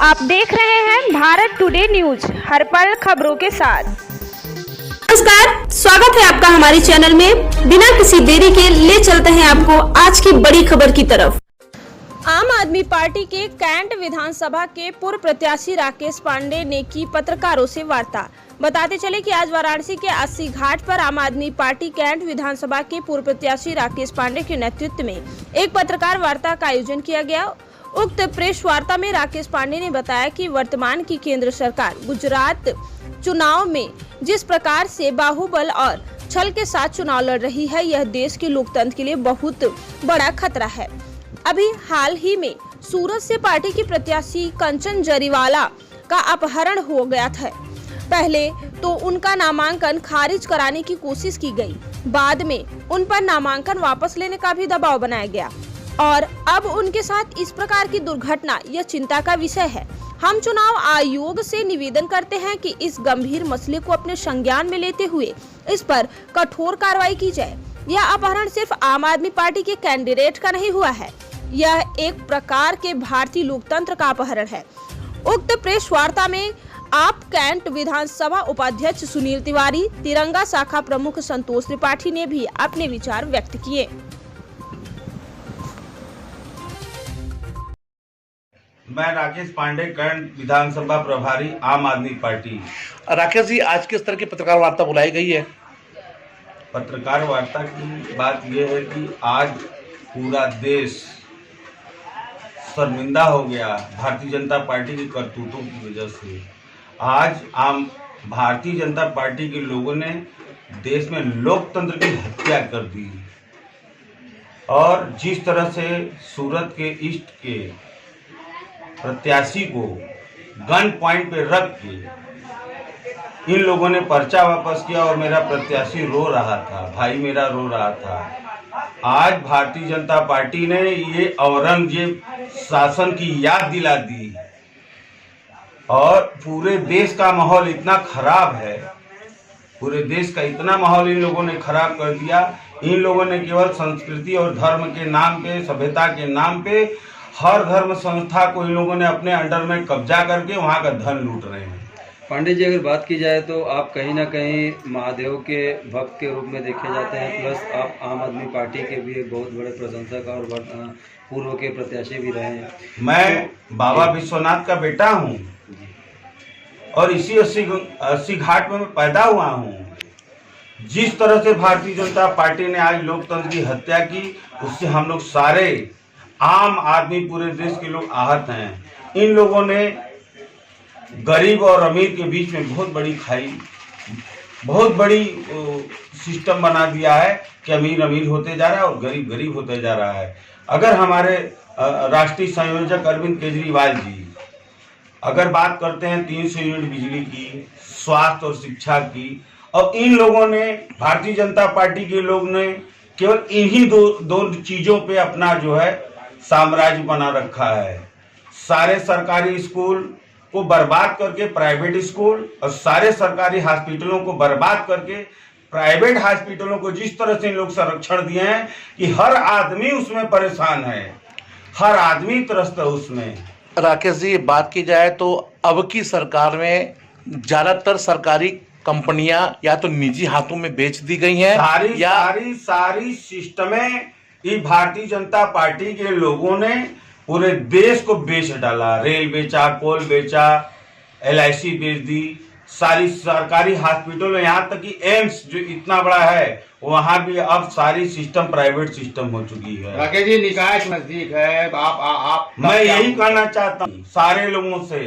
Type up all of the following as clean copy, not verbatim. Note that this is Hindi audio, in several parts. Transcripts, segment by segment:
आप देख रहे हैं भारत टुडे न्यूज, हर पल खबरों के साथ। नमस्कार, स्वागत है आपका हमारे चैनल में। बिना किसी देरी के ले चलते हैं आपको आज की बड़ी खबर की तरफ। आम आदमी पार्टी के कैंट विधानसभा के पूर्व प्रत्याशी राकेश पांडे ने की पत्रकारों से वार्ता। बताते चले कि आज वाराणसी के 80 घाट पर आम आदमी पार्टी कैंट विधानसभा के पूर्व प्रत्याशी राकेश पांडे के नेतृत्व में एक पत्रकार वार्ता का आयोजन किया गया। उक्त प्रेस वार्ता में राकेश पांडे ने बताया कि वर्तमान की केंद्र सरकार गुजरात चुनाव में जिस प्रकार से बाहुबल और छल के साथ चुनाव लड़ रही है, यह देश के लोकतंत्र के लिए बहुत बड़ा खतरा है। अभी हाल ही में सूरत से पार्टी की प्रत्याशी कंचन जरीवाला का अपहरण हो गया था। पहले तो उनका नामांकन खारिज कराने की कोशिश की गई, बाद में उन पर नामांकन वापस लेने का भी दबाव बनाया गया और अब उनके साथ इस प्रकार की दुर्घटना यह चिंता का विषय है। हम चुनाव आयोग से निवेदन करते हैं कि इस गंभीर मसले को अपने संज्ञान में लेते हुए इस पर कठोर कार्रवाई की जाए। यह अपहरण सिर्फ आम आदमी पार्टी के कैंडिडेट का नहीं हुआ है, यह एक प्रकार के भारतीय लोकतंत्र का अपहरण है। उक्त प्रेस वार्ता में आप कैंट विधानसभा उपाध्यक्ष सुनील तिवारी, तिरंगा शाखा प्रमुख संतोष त्रिपाठी ने भी अपने विचार व्यक्त किए। मैं राकेश पांडे, कैंट विधानसभा प्रभारी, आम आदमी पार्टी। राकेश जी, आज किस तरह की पत्रकार वार्ता बुलाई गई है? पत्रकार वार्ता की बात यह है कि आज पूरा देश शर्मिंदा हो गया भारतीय जनता पार्टी की करतूतों की वजह से। आज आम भारतीय जनता पार्टी के लोगों ने देश में लोकतंत्र की हत्या कर दी और जिस तरह से सूरत के ईस्ट के प्रत्याशी को गन पॉइंट पे रख के इन लोगों ने पर्चा वापस किया और मेरा प्रत्याशी रो रहा था, भाई मेरा रो रहा था। आज भारतीय जनता पार्टी ने ये औरंगजेब शासन की याद दिला दी और पूरे देश का माहौल इतना खराब है, पूरे देश का इतना माहौल इन लोगों ने खराब कर दिया। इन लोगों ने केवल संस्कृति और धर्म के नाम पे, सभ्यता के नाम पे हर धर्म संस्था को इन लोगों ने अपने अंडर में कब्जा करके वहां का धन लूट रहे हैं। पांडे जी, अगर बात की जाए तो आप कहीं ना कहीं महादेव के भक्त के रूप में देखे जाते हैं, प्लस आप आम आदमी पार्टी के भी एक बहुत बड़े प्रशंसक और पूर्व के प्रत्याशी भी रहे हैं। मैं बाबा विश्वनाथ का बेटा हूं और इसी 80 घाट में मैं पैदा हुआ हूं। जिस तरह से भारतीय जनता पार्टी ने आज लोकतंत्र की हत्या की, उससे हम लोग सारे आम आदमी, पूरे देश के लोग आहत हैं। इन लोगों ने गरीब और अमीर के बीच में बहुत बड़ी खाई, बहुत बड़ी सिस्टम बना दिया है कि अमीर अमीर होते जा रहा है और गरीब गरीब होते जा रहा है। अगर हमारे राष्ट्रीय संयोजक अरविंद केजरीवाल जी अगर बात करते हैं 300 यूनिट बिजली की, स्वास्थ्य और शिक्षा की, और इन लोगों ने, भारतीय जनता पार्टी के लोग ने केवल इन्हीं दो चीजों पे अपना जो है साम्राज्य बना रखा है। सारे सरकारी स्कूल को बर्बाद करके प्राइवेट स्कूल और सारे सरकारी हॉस्पिटलों को बर्बाद करके प्राइवेट हॉस्पिटलों को जिस तरह से इन लोग संरक्षण दिए हैं कि हर आदमी उसमें परेशान है, हर आदमी त्रस्त है उसमें। राकेश जी, बात की जाए तो अब की सरकार में ज्यादातर सरकारी कंपनियां या तो निजी हाथों में बेच दी गई हैं, सारी सिस्टमें ये भारतीय जनता पार्टी के लोगों ने पूरे देश को बेच डाला। रेल बेचा, कोल बेचा, LIC बेच दी, सारी सरकारी हॉस्पिटल, यहाँ तक कि एम्स जो इतना बड़ा है वहां भी अब सारी सिस्टम प्राइवेट सिस्टम हो चुकी है। राकेश जी, निकाय नजदीक है, आप मैं यही कहना चाहता हूँ सारे लोगों से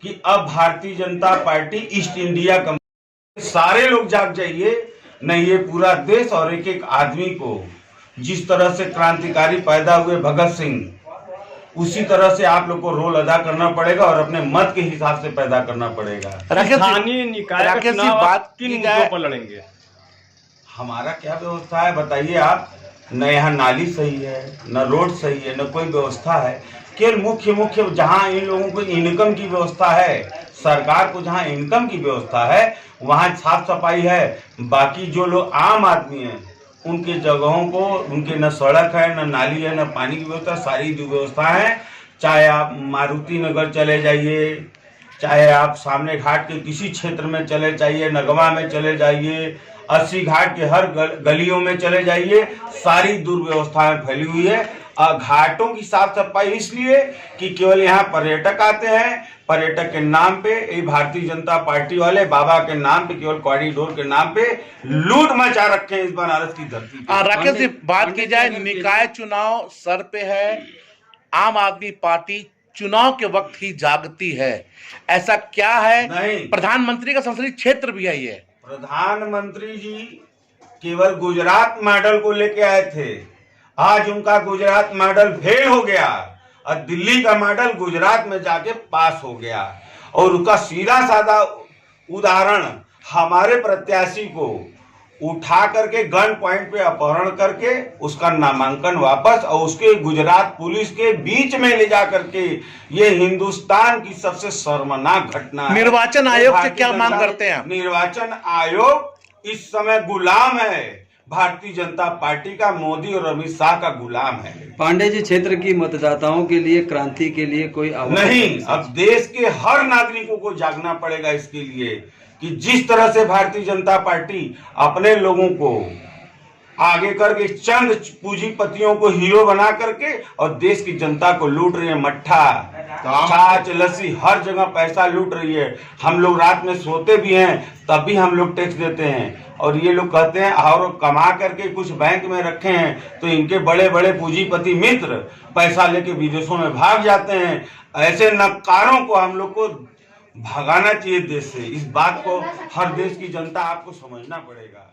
कि अब Bharatiya Janata party east India company, सारे लोग जाग जाइए, नहीं ये पूरा देश और एक एक आदमी को, जिस तरह से क्रांतिकारी पैदा हुए भगत सिंह, उसी तरह से आप लोग को रोल अदा करना पड़ेगा और अपने मत के हिसाब से पैदा करना पड़ेगा। स्थानीय निकाय का चुनाव बात किन मुद्दों पर लड़ेंगे? हमारा क्या व्यवस्था है बताइए आप? न यहाँ नाली सही है, न रोड सही है, न कोई व्यवस्था है। केवल मुख्य जहाँ इन लोगों को इनकम की व्यवस्था है, सरकार को जहाँ इनकम की व्यवस्था है वहाँ साफ सफाई है। बाकी जो लोग आम आदमी हैं उनके जगहों को, उनके न सड़क है, न नाली है, न पानी की व्यवस्था, सारी जो व्यवस्था है चाहे आप मारुति नगर चले जाइए, चाहे आप सामने घाट के किसी क्षेत्र में चले जाइए, नगमा में चले जाइए, 80 घाट के हर गलियों में चले जाइए, सारी दुर्व्यवस्थाएं फैली हुई है। घाटों की साफ सफाई इसलिए कि केवल यहाँ पर्यटक आते हैं, पर्यटक के नाम पे ये भारतीय जनता पार्टी वाले बाबा के नाम पे, केवल कॉरिडोर के नाम पे लूट मचा रखे हैं इस बनारस की धरती पे। राकेश जी, बात की जाए निकाय चुनाव सर पे है, आम आदमी पार्टी चुनाव के वक्त ही जागती है, ऐसा क्या है? नहीं, प्रधानमंत्री का संसदीय क्षेत्र भी है ये। प्रधानमंत्री जी केवल गुजरात मॉडल को लेके आए थे, आज उनका गुजरात मॉडल फेल हो गया और दिल्ली का मॉडल गुजरात में जाके पास हो गया। और उसका सीधा साधा उदाहरण, हमारे प्रत्याशी को उठा करके गन पॉइंट पे अपहरण करके उसका नामांकन वापस और उसके गुजरात पुलिस के बीच में ले जा करके, ये हिंदुस्तान की सबसे शर्मनाक घटना है। निर्वाचन आयोग से क्या मांग करते हैं? निर्वाचन आयोग इस समय गुलाम है भारतीय जनता पार्टी का, मोदी और अमित शाह का गुलाम है। पांडे जी, क्षेत्र की मतदाताओं के लिए क्रांति के लिए कोई नहीं, अब देश के हर नागरिकों को जागना पड़ेगा इसके लिए कि जिस तरह से भारतीय जनता पार्टी अपने लोगों को आगे करके चंद पूंजीपतियों को हीरो बना करके और देश की जनता को लूट रही है। मट्ठा, छाछ, लस्सी, हर जगह पैसा लूट रही है। हम लोग रात में सोते भी हैं तब भी हम लोग टैक्स देते हैं और ये लोग कहते हैं और कमा करके कुछ बैंक में रखे हैं तो इनके बड़े बड़े पूंजीपति मित्र पैसा लेके विदेशों में भाग जाते हैं। ऐसे नक्कारों को हम लोग को भगाना चाहिए देश से। इस बात को हर देश की जनता आपको समझना पड़ेगा।